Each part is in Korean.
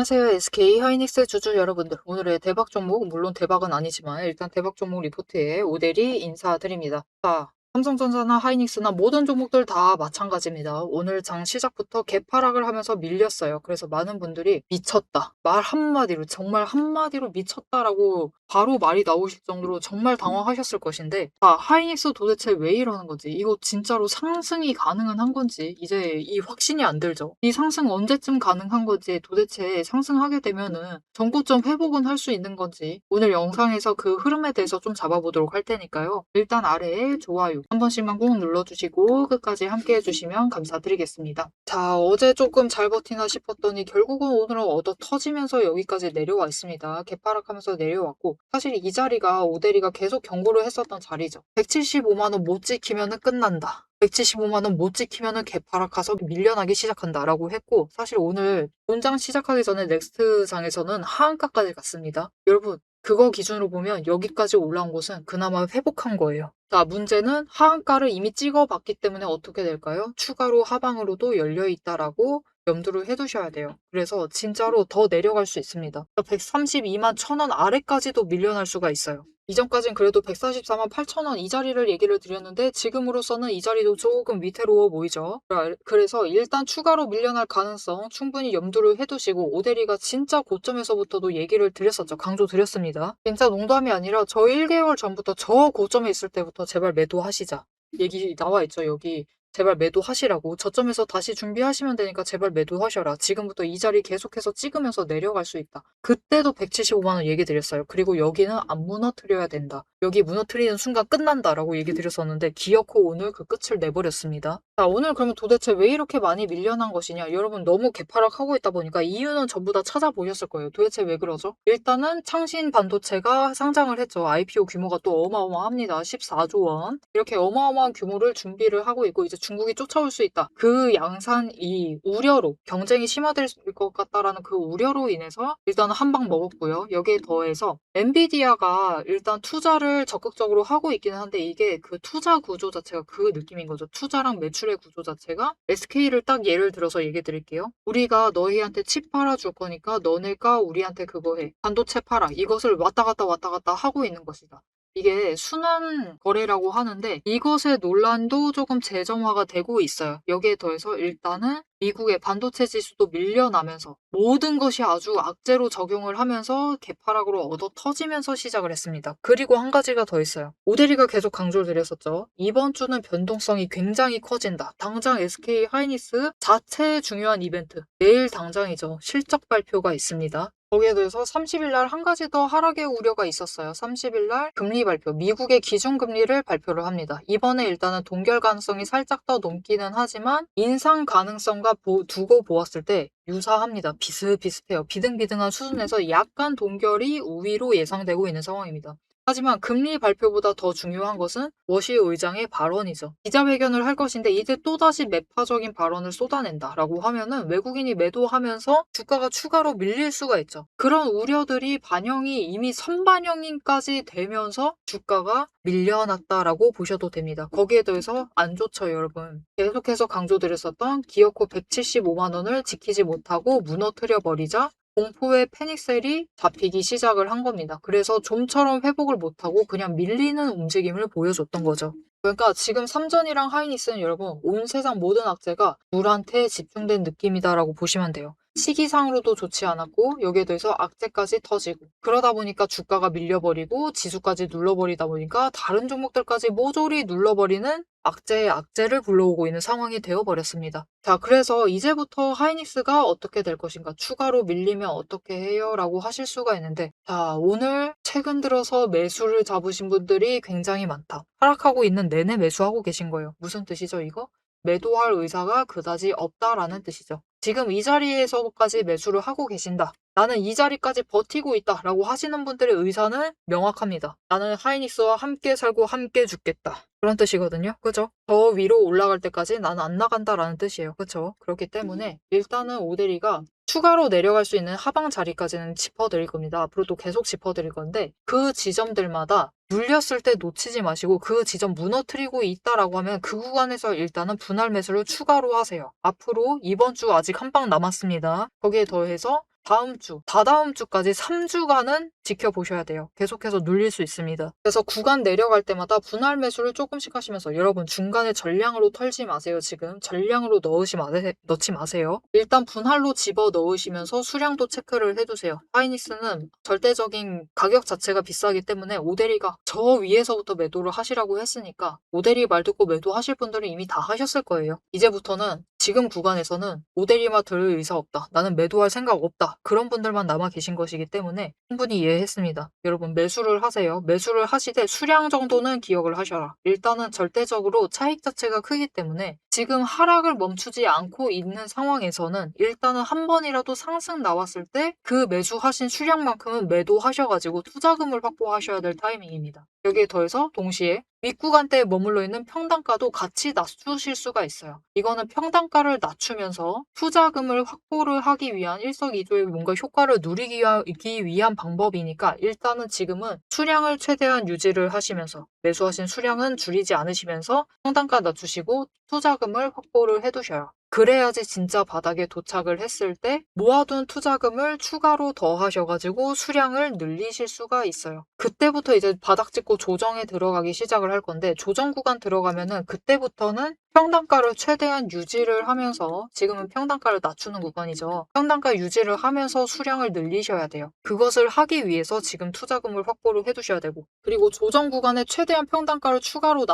안녕하세요. SK 하이닉스 주주 여러분들. 오늘의 대박 종목, 물론 대박은 아니지만 일단 대박 종목 리포트에 오대리 인사드립니다. 자, 삼성전자나 하이닉스나 모든 종목들 다 마찬가지입니다. 오늘 장 시작부터 개파락을 하면서 밀렸어요. 그래서 많은 분들이 미쳤다. 말 한마디로, 정말 한마디로 미쳤다라고 바로 말이 나오실 정도로 정말 당황하셨을 것인데, 하이닉스 도대체 왜 이러는 건지, 이거 진짜로 상승이 가능은 한 건지, 이제 이 확신이 안 들죠. 이 상승 언제쯤 가능한 건지, 도대체 상승하게 되면은 전고점 회복은 할 수 있는 건지, 오늘 영상에서 그 흐름에 대해서 좀 잡아보도록 할 테니까요. 일단 아래에 좋아요 한 번씩만 꼭 눌러주시고 끝까지 함께 해주시면 감사드리겠습니다. 자, 어제 조금 잘 버티나 싶었더니 결국은 오늘은 얻어 터지면서 여기까지 내려와 있습니다. 개파락하면서 내려왔고, 사실 이 자리가 오대리가 계속 경고를 했었던 자리죠. 175만원 못 지키면은 끝난다. 175만원 못 지키면은 개파락가서 밀려나기 시작한다라고 했고, 사실 오늘 본장 시작하기 전에 넥스트장에서는 하한가까지 갔습니다. 여러분, 그거 기준으로 보면 여기까지 올라온 곳은 그나마 회복한 거예요. 자, 문제는 하한가를 이미 찍어봤기 때문에 어떻게 될까요? 추가로 하방으로도 열려있다라고 염두를 해두셔야 돼요. 그래서 진짜로 더 내려갈 수 있습니다. 132만 1,000원 아래까지도 밀려날 수가 있어요. 이전까진 그래도 144만 8천원 이 자리를 얘기를 드렸는데 지금으로서는 이 자리도 조금 위태로워 보이죠. 그래서 일단 추가로 밀려날 가능성 충분히 염두를 해두시고, 오대리가 진짜 고점에서부터도 얘기를 드렸었죠. 강조드렸습니다. 진짜 농담이 아니라 저 1개월 전부터 저 고점에 있을 때부터 제발 매도하시자. 얘기 나와 있죠, 여기. 제발 매도하시라고. 저점에서 다시 준비하시면 되니까 제발 매도하셔라. 지금부터 이 자리 계속해서 찍으면서 내려갈 수 있다. 그때도 175만원 얘기 드렸어요. 그리고 여기는 안 무너뜨려야 된다. 여기 무너뜨리는 순간 끝난다라고 얘기 드렸었는데 기어코 오늘 그 끝을 내버렸습니다. 자, 오늘 그러면 도대체 왜 이렇게 많이 밀려난 것이냐? 여러분 너무 개파락하고 있다 보니까 이유는 전부 다 찾아보셨을 거예요. 도대체 왜 그러죠? 일단은 창신 반도체가 상장을 했죠. IPO 규모가 또 어마어마합니다. 14조 원. 이렇게 어마어마한 규모를 준비를 하고 있고, 이제 중국이 쫓아올 수 있다. 그 양산 이 우려로, 경쟁이 심화될 것 같다라는 그 우려로 인해서 일단 한 방 먹었고요. 여기에 더해서 엔비디아가 일단 투자를 적극적으로 하고 있기는 한데, 이게 그 투자 구조 자체가 그 느낌인 거죠. 투자랑 매출의 구조 자체가 SK를 딱 예를 들어서 얘기 드릴게요. 우리가 너희한테 칩 팔아줄 거니까 너네가 우리한테 그거 해. 반도체 팔아. 이것을 왔다 갔다 하고 있는 것이다. 이게 순환 거래라고 하는데, 이것의 논란도 조금 재점화가 되고 있어요. 여기에 더해서 일단은 미국의 반도체 지수도 밀려나면서 모든 것이 아주 악재로 적용을 하면서 개파락으로 얻어 터지면서 시작을 했습니다. 그리고 한 가지가 더 있어요. 오대리가 계속 강조를 드렸었죠. 이번 주는 변동성이 굉장히 커진다. 당장 SK 하이닉스 자체의 중요한 이벤트, 내일 당장이죠. 실적 발표가 있습니다. 거기에 대해서 30일 날 한 가지 더 하락의 우려가 있었어요. 30일 날 금리 발표, 미국의 기준금리를 발표를 합니다. 이번에 일단은 동결 가능성이 살짝 더 높기는 하지만 인상 가능성과 두고 보았을 때 유사합니다. 비슷비슷해요. 비등비등한 수준에서 약간 동결이 우위로 예상되고 있는 상황입니다. 하지만 금리 발표보다 더 중요한 것은 워시 의장의 발언이죠. 기자회견을 할 것인데 이제 또다시 매파적인 발언을 쏟아낸다라고 하면은 외국인이 매도하면서 주가가 추가로 밀릴 수가 있죠. 그런 우려들이 반영이 이미 선반영인까지 되면서 주가가 밀려났다라고 보셔도 됩니다. 거기에 더해서 안 좋죠, 여러분. 계속해서 강조드렸었던 기어코 175만 원을 지키지 못하고 무너뜨려 버리자 공포의 패닉셀이 잡히기 시작을 한 겁니다. 그래서 좀처럼 회복을 못하고 그냥 밀리는 움직임을 보여줬던 거죠. 그러니까 지금 삼전이랑 하이닉스는 여러분 온 세상 모든 악재가 둘한테 집중된 느낌이다라고 보시면 돼요. 시기상으로도 좋지 않았고 여기에 대해서 악재까지 터지고, 그러다 보니까 주가가 밀려버리고 지수까지 눌러버리다 보니까 다른 종목들까지 모조리 눌러버리는 악재의 악재를 불러오고 있는 상황이 되어버렸습니다. 자, 그래서 이제부터 하이닉스가 어떻게 될 것인가, 추가로 밀리면 어떻게 해요? 라고 하실 수가 있는데, 자, 오늘 최근 들어서 매수를 잡으신 분들이 굉장히 많다. 하락하고 있는 내내 매수하고 계신 거예요. 무슨 뜻이죠, 이거? 매도할 의사가 그다지 없다라는 뜻이죠. 지금 이 자리에서까지 매수를 하고 계신다. 나는 이 자리까지 버티고 있다 라고 하시는 분들의 의사는 명확합니다. 나는 하이닉스와 함께 살고 함께 죽겠다. 그런 뜻이거든요. 그죠? 더 위로 올라갈 때까지 나는 안 나간다라는 뜻이에요. 그쵸? 그렇기 때문에 일단은 오대리가 추가로 내려갈 수 있는 하방 자리까지는 짚어드릴 겁니다. 앞으로도 계속 짚어드릴 건데, 그 지점들마다 눌렸을 때 놓치지 마시고 그 지점 무너뜨리고 있다라고 하면 그 구간에서 일단은 분할 매수를 추가로 하세요. 앞으로 이번 주 아직 한 방 남았습니다. 거기에 더해서 다음 주, 다다음 주까지 3주간은 지켜보셔야 돼요. 계속해서 눌릴 수 있습니다. 그래서 구간 내려갈 때마다 분할 매수를 조금씩 하시면서 여러분 중간에 전량으로 털지 마세요. 지금 전량으로 넣지 마세요. 일단 분할로 집어 넣으시면서 수량도 체크를 해두세요. 하이닉스는 절대적인 가격 자체가 비싸기 때문에 오데리가 저 위에서부터 매도를 하시라고 했으니까 오데리 말 듣고 매도하실 분들은 이미 다 하셨을 거예요. 이제부터는 지금 구간에서는 오데리마 들을 의사 없다. 나는 매도할 생각 없다. 그런 분들만 남아 계신 것이기 때문에 충분히 이해했습니다. 여러분 매수를 하세요. 매수를 하시되 수량 정도는 기억을 하셔라. 일단은 절대적으로 차익 자체가 크기 때문에 지금 하락을 멈추지 않고 있는 상황에서는 일단은 한 번이라도 상승 나왔을 때 그 매수하신 수량만큼은 매도하셔가지고 투자금을 확보하셔야 될 타이밍입니다. 여기에 더해서 동시에 윗구간대에 머물러 있는 평단가도 같이 낮추실 수가 있어요. 이거는 평단가를 낮추면서 투자금을 확보를 하기 위한 일석이조의 뭔가 효과를 누리기 위한 방법이니까 일단은 지금은 수량을 최대한 유지를 하시면서 매수하신 수량은 줄이지 않으시면서 평단가 낮추시고 투자금을 확보를 해두셔요. 그래야지 진짜 바닥에 도착을 했을 때 모아둔 투자금을 추가로 더 하셔가지고 수량을 늘리실 수가 있어요. 그때부터 이제 바닥 찍고 조정에 들어가기 시작을 할 건데 조정 구간 들어가면은 그때부터는 평단가를 최대한 유지를 하면서 지금은 평단가를 낮추는 구간이죠. 평단가 유지를 하면서 수량을 늘리셔야 돼요. 그것을 하기 위해서 지금 투자금을 확보를 해두셔야 되고 그리고 조정 구간에 최대한 평단가를 추가로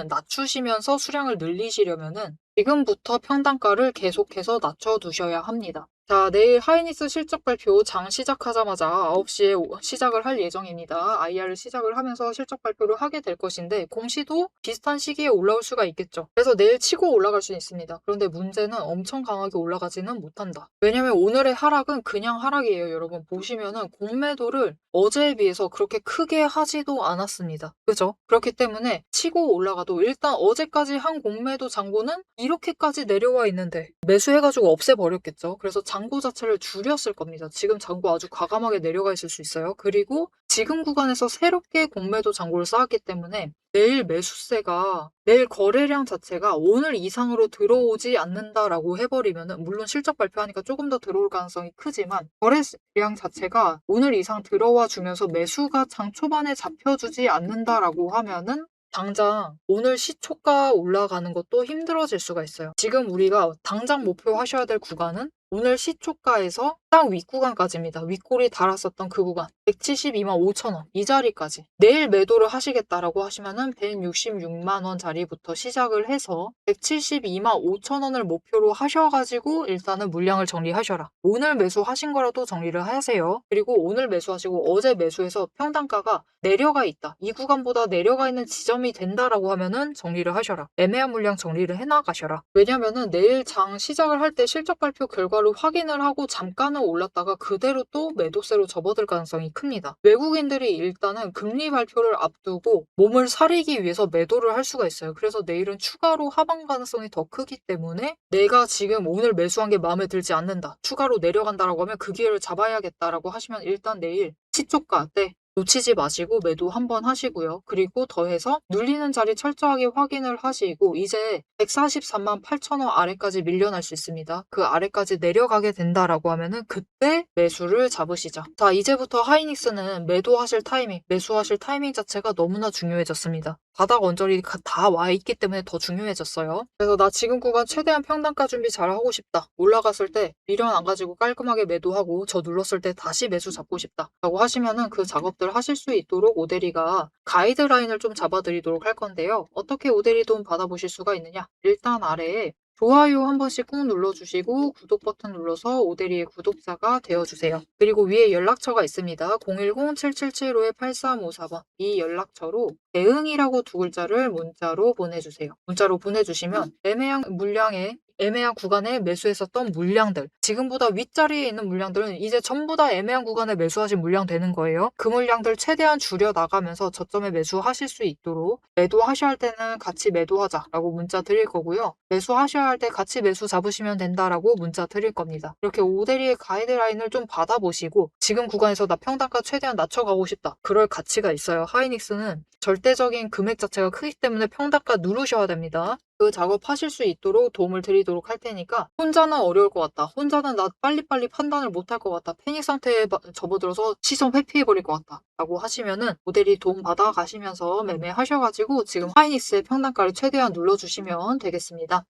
낮추시면서 수량을 늘리시려면은 지금부터 평단가를 계속해서 낮춰두셔야 합니다. 자, 내일 하이닉스 실적 발표 장 시작하자마자 9시에 시작을 할 예정입니다. IR을 시작을 하면서 실적 발표를 하게 될 것인데 공시도 비슷한 시기에 올라올 수가 있겠죠. 그래서 내일 치고 올라갈 수 있습니다. 그런데 문제는 엄청 강하게 올라가지는 못한다. 왜냐면 오늘의 하락은 그냥 하락이에요. 여러분 보시면은 공매도를 어제에 비해서 그렇게 크게 하지도 않았습니다. 그죠? 그렇기 때문에 치고 올라가도 일단 어제까지 한 공매도 잔고는 이렇게까지 내려와 있는데 매수해가지고 없애버렸겠죠. 그래서 잔고 자체를 줄였을 겁니다. 지금 잔고 아주 과감하게 내려가 있을 수 있어요. 그리고 지금 구간에서 새롭게 공매도 잔고를 쌓았기 때문에 내일 매수세가 내일 거래량 자체가 오늘 이상으로 들어오지 않는다라고 해버리면은 물론 실적 발표하니까 조금 더 들어올 가능성이 크지만 거래량 자체가 오늘 이상 들어와 주면서 매수가 장 초반에 잡혀주지 않는다라고 하면은 당장 오늘 시초가 올라가는 것도 힘들어질 수가 있어요. 지금 우리가 당장 목표하셔야 될 구간은 오늘 시초가에서 딱 윗구간까지입니다. 윗골이 달았었던 그 구간 172만 5천 원 이 자리까지 내일 매도를 하시겠다라고 하시면은 166만 원 자리부터 시작을 해서 172만 5천 원을 목표로 하셔가지고 일단은 물량을 정리하셔라. 오늘 매수하신 거라도 정리를 하세요. 그리고 오늘 매수하시고 어제 매수해서 평단가가 내려가 있다. 이 구간보다 내려가 있는 지점이 된다라고 하면은 정리를 하셔라. 애매한 물량 정리를 해나가셔라. 왜냐면은 내일 장 시작을 할 때 실적 발표 결과를 확인을 하고 잠깐은 올랐다가 그대로 또 매도세로 접어들 가능성이 큽니다. 외국인들이 일단은 금리 발표를 앞두고 몸을 사리기 위해서 매도를 할 수가 있어요. 그래서 내일은 추가로 하방 가능성이 더 크기 때문에 내가 지금 오늘 매수한 게 마음에 들지 않는다. 추가로 내려간다라고 하면 그 기회를 잡아야겠다라고 하시면 일단 내일 시초가 때 놓치지 마시고 매도 한번 하시고요. 그리고 더해서 눌리는 자리 철저하게 확인을 하시고 이제 143만 8천 원 아래까지 밀려날 수 있습니다. 그 아래까지 내려가게 된다라고 하면은 그때 매수를 잡으시죠. 자, 이제부터 하이닉스는 매수하실 타이밍 자체가 너무나 중요해졌습니다. 바닥 언저리 다 와 있기 때문에 더 중요해졌어요. 그래서 나 지금 구간 최대한 평단가 준비 잘 하고 싶다. 올라갔을 때 미련 안 가지고 깔끔하게 매도하고 저 눌렀을 때 다시 매수 잡고 싶다. 라고 하시면은 그 작업들 하실 수 있도록 오데리가 가이드라인을 좀 잡아드리도록 할 건데요. 어떻게 오데리 도움 받아보실 수가 있느냐? 일단 아래에 좋아요 한 번씩 꾹 눌러주시고 구독 버튼 눌러서 오데리의 구독자가 되어주세요. 그리고 위에 연락처가 있습니다. 010-7775-8354번 이 연락처로 대응이라고 두 글자를 문자로 보내주세요. 문자로 보내주시면 애매한 구간에 매수했었던 물량들 지금보다 윗자리에 있는 물량들은 이제 전부 다 애매한 구간에 매수하신 물량 되는 거예요. 그 물량들 최대한 줄여 나가면서 저점에 매수하실 수 있도록 매도하셔야 할 때는 같이 매도하자라고 문자 드릴 거고요. 매수하셔야 할 때 같이 매수 잡으시면 된다라고 문자 드릴 겁니다. 이렇게 오데리의 가이드라인을 좀 받아보시고 지금 구간에서 나 평단가 최대한 낮춰가고 싶다. 그럴 가치가 있어요. 하이닉스는 절대적인 금액 자체가 크기 때문에 평단가 누르셔야 됩니다. 그 작업하실 수 있도록 도움을 드리도록 할 테니까 혼자는 어려울 것 같다. 혼자는 나 빨리빨리 판단을 못할 것 같다. 패닉 상태에 접어들어서 시선 회피해버릴 것 같다. 라고 하시면은 모델이 도움 받아 가시면서 매매하셔가지고 지금 하이닉스의 평단가를 최대한 눌러주시면 되겠습니다.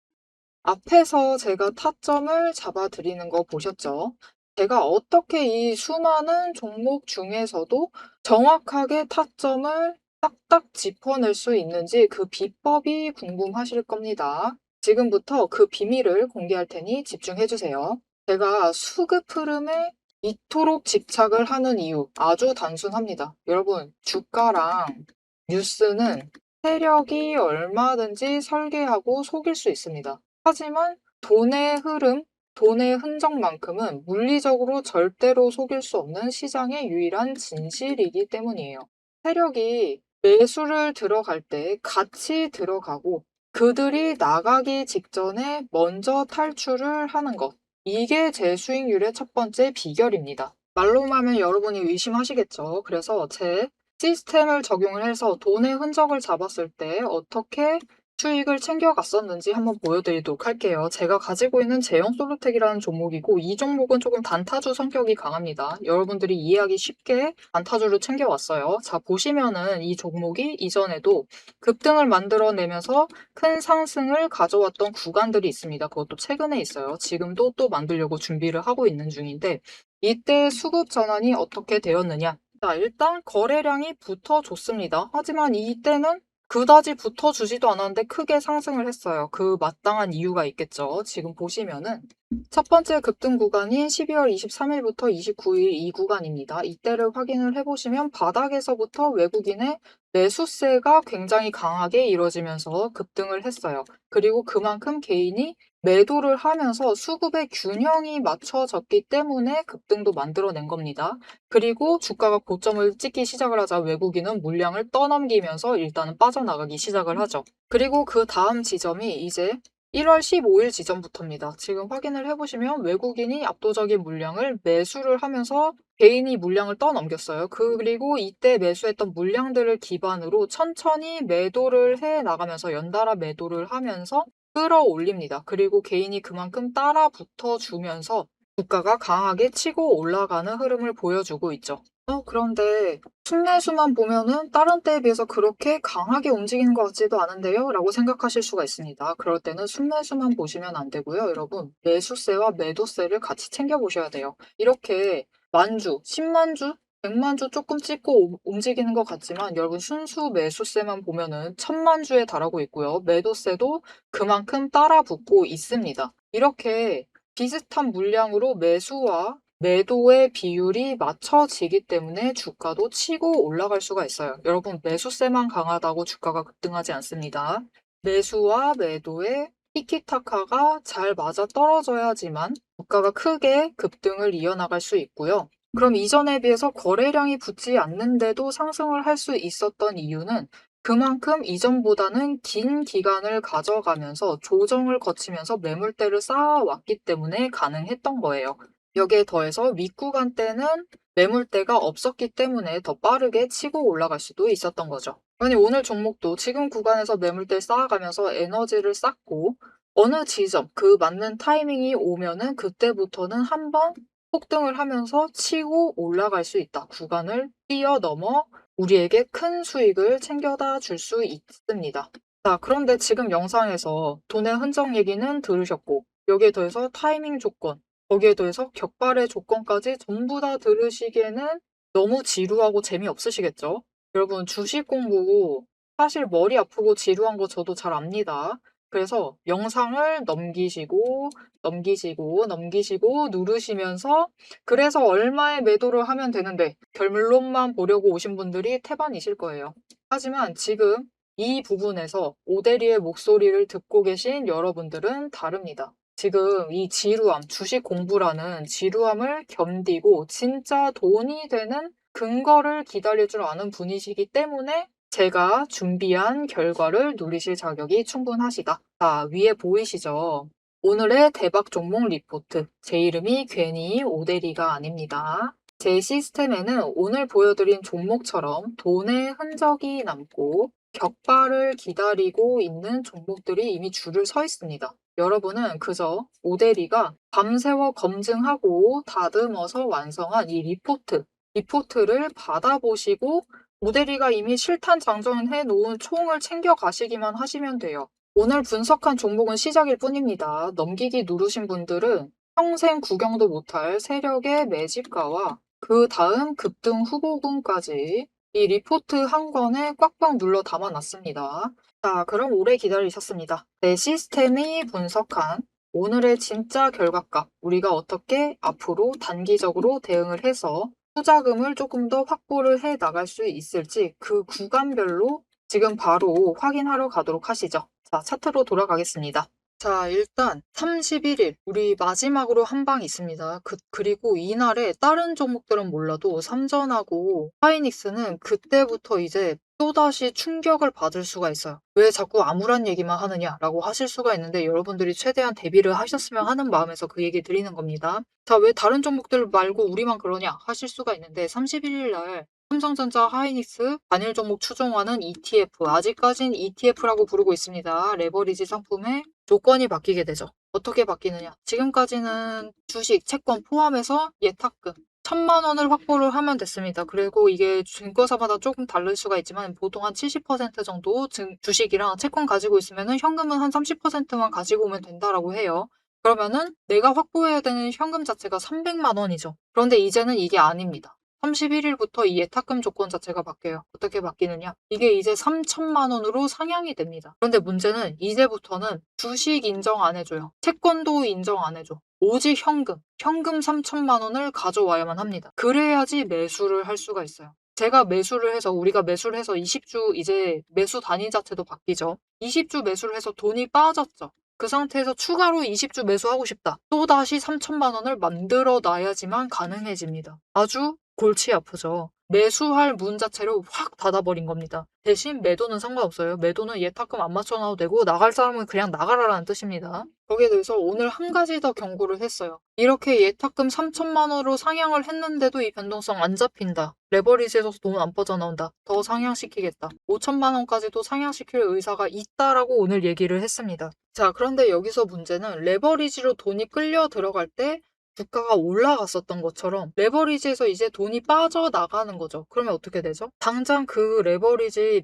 앞에서 제가 타점을 잡아드리는 거 보셨죠? 제가 어떻게 이 수많은 종목 중에서도 정확하게 타점을 딱딱 짚어낼 수 있는지 그 비법이 궁금하실 겁니다. 지금부터 그 비밀을 공개할 테니 집중해 주세요. 제가 수급 흐름에 이토록 집착을 하는 이유 아주 단순합니다. 여러분, 주가랑 뉴스는 세력이 얼마든지 설계하고 속일 수 있습니다. 하지만 돈의 흐름, 돈의 흔적만큼은 물리적으로 절대로 속일 수 없는 시장의 유일한 진실이기 때문이에요. 세력이 매수를 들어갈 때 같이 들어가고 그들이 나가기 직전에 먼저 탈출을 하는 것. 이게 제 수익률의 첫 번째 비결입니다. 말로만 하면 여러분이 의심하시겠죠. 그래서 제 시스템을 적용을 해서 돈의 흔적을 잡았을 때 어떻게 수익을 챙겨갔었는지 한번 보여드리도록 할게요. 제가 가지고 있는 제형솔루텍이라는 종목이고 이 종목은 조금 단타주 성격이 강합니다. 여러분들이 이해하기 쉽게 단타주를 챙겨왔어요. 자, 보시면은 이 종목이 이전에도 급등을 만들어내면서 큰 상승을 가져왔던 구간들이 있습니다. 그것도 최근에 있어요. 지금도 또 만들려고 준비를 하고 있는 중인데 이때 수급 전환이 어떻게 되었느냐? 자, 일단 거래량이 붙어줬습니다. 하지만 이때는 그다지 붙어주지도 않았는데 크게 상승을 했어요. 그 마땅한 이유가 있겠죠. 지금 보시면은 첫 번째 급등 구간인 12월 23일부터 29일 이 구간입니다. 이때를 확인을 해보시면 바닥에서부터 외국인의 매수세가 굉장히 강하게 이루어지면서 급등을 했어요. 그리고 그만큼 개인이 매도를 하면서 수급의 균형이 맞춰졌기 때문에 급등도 만들어낸 겁니다. 그리고 주가가 고점을 찍기 시작을 하자 외국인은 물량을 떠넘기면서 일단은 빠져나가기 시작을 하죠. 그리고 그 다음 지점이 이제 1월 15일 지점부터입니다. 지금 확인을 해보시면 외국인이 압도적인 물량을 매수를 하면서 개인이 물량을 떠넘겼어요. 그리고 이때 매수했던 물량들을 기반으로 천천히 매도를 해 나가면서 연달아 매도를 하면서 끌어올립니다. 그리고 개인이 그만큼 따라 붙어주면서 주가가 강하게 치고 올라가는 흐름을 보여주고 있죠. 그런데 순매수만 보면은 다른 때에 비해서 그렇게 강하게 움직이는 것 같지도 않은데요? 라고 생각하실 수가 있습니다. 그럴 때는 순매수만 보시면 안 되고요. 여러분, 매수세와 매도세를 같이 챙겨보셔야 돼요. 이렇게 만주, 10만주, 100만주 조금 찍고 움직이는 것 같지만 여러분 순수 매수세만 보면은 1000만주에 달하고 있고요. 매도세도 그만큼 따라 붙고 있습니다. 이렇게 비슷한 물량으로 매수와 매도의 비율이 맞춰지기 때문에 주가도 치고 올라갈 수가 있어요. 여러분, 매수세만 강하다고 주가가 급등하지 않습니다. 매수와 매도의 티키타카가 잘 맞아 떨어져야지만 주가가 크게 급등을 이어나갈 수 있고요. 그럼 이전에 비해서 거래량이 붙지 않는데도 상승을 할 수 있었던 이유는 그만큼 이전보다는 긴 기간을 가져가면서 조정을 거치면서 매물대를 쌓아왔기 때문에 가능했던 거예요. 여기에 더해서 윗구간 때는 매물대가 없었기 때문에 더 빠르게 치고 올라갈 수도 있었던 거죠. 아니, 오늘 종목도 지금 구간에서 매물대 쌓아가면서 에너지를 쌓고 어느 지점, 그 맞는 타이밍이 오면은 그때부터는 한번 폭등을 하면서 치고 올라갈 수 있다. 구간을 뛰어넘어 우리에게 큰 수익을 챙겨다 줄 수 있습니다. 자, 그런데 지금 영상에서 돈의 흔적 얘기는 들으셨고 여기에 더해서 타이밍 조건, 거기에 더해서 격발의 조건까지 전부 다 들으시기에는 너무 지루하고 재미없으시겠죠? 여러분, 주식 공부 사실 머리 아프고 지루한 거 저도 잘 압니다. 그래서 영상을 넘기시고 넘기시고 누르시면서 그래서 얼마에 매도를 하면 되는데 결론만 보려고 오신 분들이 태반이실 거예요. 하지만 지금 이 부분에서 오대리의 목소리를 듣고 계신 여러분들은 다릅니다. 지금 이 지루함, 주식 공부라는 지루함을 견디고 진짜 돈이 되는 근거를 기다릴 줄 아는 분이시기 때문에 제가 준비한 결과를 누리실 자격이 충분하시다. 자, 위에 보이시죠? 오늘의 대박 종목 리포트. 제 이름이 괜히 오대리가 아닙니다. 제 시스템에는 오늘 보여드린 종목처럼 돈의 흔적이 남고 격발을 기다리고 있는 종목들이 이미 줄을 서 있습니다. 여러분은 그저 오데리가 밤새워 검증하고 다듬어서 완성한 이 리포트를 받아보시고 오데리가 이미 실탄 장전해 놓은 총을 챙겨 가시기만 하시면 돼요. 오늘 분석한 종목은 시작일 뿐입니다. 넘기기 누르신 분들은 평생 구경도 못할 세력의 매집가와 그 다음 급등 후보군까지 이 리포트 한 권에 꽉꽉 눌러 담아놨습니다. 자, 그럼 오래 기다리셨습니다. 내 시스템이 분석한 오늘의 진짜 결과값, 우리가 어떻게 앞으로 단기적으로 대응을 해서 투자금을 조금 더 확보를 해 나갈 수 있을지 그 구간별로 지금 바로 확인하러 가도록 하시죠. 자, 차트로 돌아가겠습니다. 자, 일단 31일 우리 마지막으로 한 방 있습니다. 그리고 이날에 다른 종목들은 몰라도 삼전하고 하이닉스는 그때부터 이제 또다시 충격을 받을 수가 있어요. 왜 자꾸 암울한 얘기만 하느냐라고 하실 수가 있는데 여러분들이 최대한 대비를 하셨으면 하는 마음에서 그 얘기 드리는 겁니다. 자, 왜 다른 종목들 말고 우리만 그러냐 하실 수가 있는데 31일 날 삼성전자, 하이닉스, 단일 종목 추종하는 ETF, 아직까진 ETF라고 부르고 있습니다. 레버리지 상품의 조건이 바뀌게 되죠. 어떻게 바뀌느냐? 지금까지는 주식, 채권 포함해서 예탁금 1,000만 원을 확보를 하면 됐습니다. 그리고 이게 증권사마다 조금 다를 수가 있지만 보통 한 70% 정도 주식이랑 채권 가지고 있으면 현금은 한 30%만 가지고 오면 된다라고 해요. 그러면은 내가 확보해야 되는 현금 자체가 300만 원이죠. 그런데 이제는 이게 아닙니다. 31일부터 이 예탁금 조건 자체가 바뀌어요. 어떻게 바뀌느냐? 이게 이제 3천만 원으로 상향이 됩니다. 그런데 문제는 이제부터는 주식 인정 안 해줘요. 채권도 인정 안 해줘. 오직 현금 3천만 원을 가져와야만 합니다. 그래야지 매수를 할 수가 있어요. 우리가 매수를 해서 20주 이제 매수 단위 자체도 바뀌죠. 20주 매수를 해서 돈이 빠졌죠. 그 상태에서 추가로 20주 매수하고 싶다. 또다시 3천만 원을 만들어 놔야지만 가능해집니다. 아주 골치 아프죠. 매수할 문 자체를 확 닫아버린 겁니다. 대신 매도는 상관없어요. 매도는 예탁금 안 맞춰놔도 되고 나갈 사람은 그냥 나가라라는 뜻입니다. 거기에 대해서 오늘 한 가지 더 경고를 했어요. 이렇게 예탁금 3천만 원으로 상향을 했는데도 이 변동성 안 잡힌다. 레버리지에서 돈 안 빠져나온다. 더 상향시키겠다. 5천만 원까지도 상향시킬 의사가 있다라고 오늘 얘기를 했습니다. 자, 그런데 여기서 문제는 레버리지로 돈이 끌려 들어갈 때 주가가 올라갔었던 것처럼 레버리지에서 이제 돈이 빠져나가는 거죠. 그러면 어떻게 되죠? 당장 그 레버리지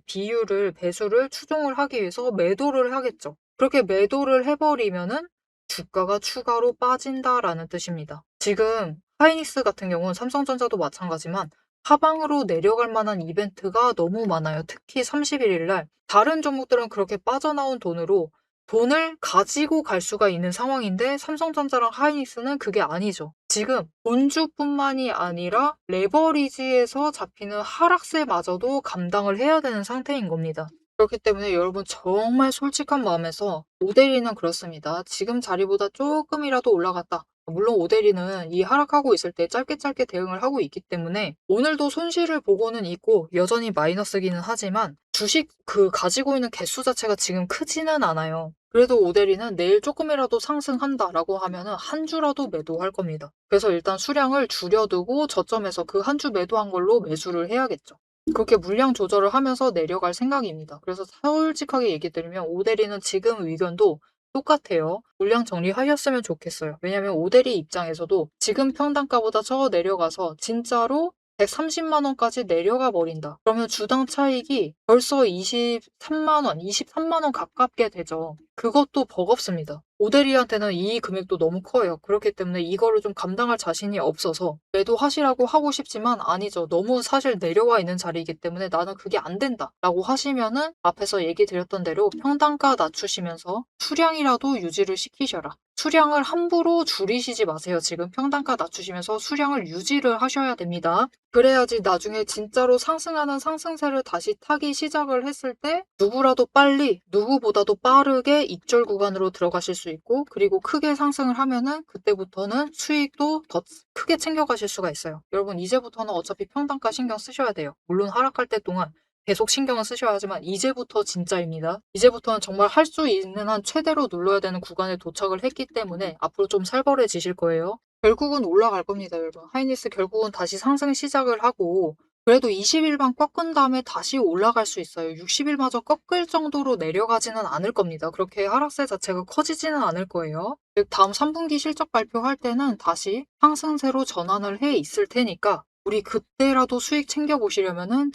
배수를 추종을 하기 위해서 매도를 하겠죠. 그렇게 매도를 해버리면은 주가가 추가로 빠진다라는 뜻입니다. 지금 하이닉스 같은 경우는 삼성전자도 마찬가지만 하방으로 내려갈 만한 이벤트가 너무 많아요. 특히 31일 날 다른 종목들은 그렇게 빠져나온 돈을 가지고 갈 수가 있는 상황인데 삼성전자랑 하이닉스는 그게 아니죠. 지금 본주뿐만이 아니라 레버리지에서 잡히는 하락세마저도 감당을 해야 되는 상태인 겁니다. 그렇기 때문에 여러분 정말 솔직한 마음에서 오데리는 그렇습니다. 지금 자리보다 조금이라도 올라갔다. 물론 오데리는 이 하락하고 있을 때 짧게 대응을 하고 있기 때문에 오늘도 손실을 보고는 있고 여전히 마이너스기는 하지만 주식 가지고 있는 개수 자체가 지금 크지는 않아요. 그래도 오데리는 내일 조금이라도 상승한다라고 하면은 한 주라도 매도할 겁니다. 그래서 일단 수량을 줄여두고 저점에서 그 한 주 매도한 걸로 매수를 해야겠죠. 그렇게 물량 조절을 하면서 내려갈 생각입니다. 그래서 솔직하게 얘기 드리면 오데리는 지금 의견도 똑같아요. 물량 정리하셨으면 좋겠어요. 왜냐면 오데리 입장에서도 지금 평단가보다 저 내려가서 진짜로 130만 원까지 내려가 버린다. 그러면 주당 차익이 벌써 23만 원, 23만 원 가깝게 되죠. 그것도 버겁습니다. 오데리한테는 이 금액도 너무 커요. 그렇기 때문에 이거를 좀 감당할 자신이 없어서 매도하시라고 하고 싶지만 아니죠. 너무 사실 내려와 있는 자리이기 때문에 나는 그게 안 된다 라고 하시면은 앞에서 얘기 드렸던 대로 평단가 낮추시면서 수량이라도 유지를 시키셔라. 수량을 함부로 줄이시지 마세요. 지금 평단가 낮추시면서 수량을 유지를 하셔야 됩니다. 그래야지 나중에 진짜로 상승하는 상승세를 다시 타기 시작을 했을 때 누구라도 빨리, 누구보다도 빠르게 익절 구간으로 들어가실 수 있고 그리고 크게 상승을 하면은 그때부터는 수익도 더 크게 챙겨가실 수가 있어요. 여러분 이제부터는 어차피 평단가 신경 쓰셔야 돼요. 물론 하락할 때 동안 계속 신경을 쓰셔야 하지만 이제부터 진짜입니다. 이제부터는 정말 할 수 있는 한 최대로 눌러야 되는 구간에 도착을 했기 때문에 앞으로 좀 살벌해지실 거예요. 결국은 올라갈 겁니다, 여러분. 하이닉스 결국은 다시 상승 시작을 하고 그래도 20일만 꺾은 다음에 다시 올라갈 수 있어요. 60일마저 꺾을 정도로 내려가지는 않을 겁니다. 그렇게 하락세 자체가 커지지는 않을 거예요. 즉 다음 3분기 실적 발표할 때는 다시 상승세로 전환을 해 있을 테니까 우리 그때라도 수익 챙겨보시려면은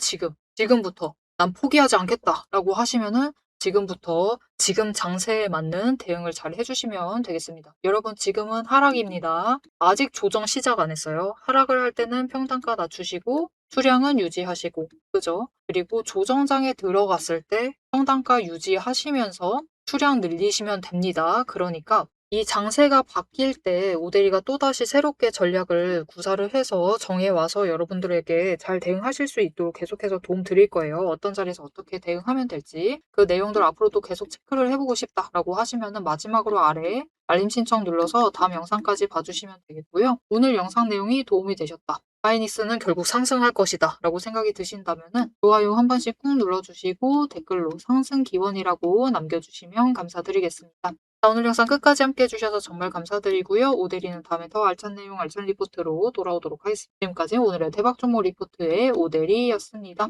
지금부터 난 포기하지 않겠다라고 하시면은 지금부터 지금 장세에 맞는 대응을 잘 해주시면 되겠습니다. 여러분 지금은 하락입니다. 아직 조정 시작 안 했어요. 하락을 할 때는 평단가 낮추시고 수량은 유지하시고 그죠? 그리고 조정장에 들어갔을 때 평단가 유지하시면서 수량 늘리시면 됩니다. 그러니까 이 장세가 바뀔 때 오데리가 또다시 새롭게 전략을 구사를 해서 정해와서 여러분들에게 잘 대응하실 수 있도록 계속해서 도움 드릴 거예요. 어떤 자리에서 어떻게 대응하면 될지 그 내용들 앞으로도 계속 체크를 해보고 싶다라고 하시면은 마지막으로 아래 알림 신청 눌러서 다음 영상까지 봐주시면 되겠고요. 오늘 영상 내용이 도움이 되셨다. 하이닉스는 결국 상승할 것이다 라고 생각이 드신다면은 좋아요 한 번씩 꾹 눌러주시고 댓글로 상승 기원이라고 남겨주시면 감사드리겠습니다. 자, 오늘 영상 끝까지 함께 해주셔서 정말 감사드리고요. 오데리는 다음에 더 알찬 내용, 알찬 리포트로 돌아오도록 하겠습니다. 지금까지 오늘의 대박 종목 리포트의 오데리였습니다.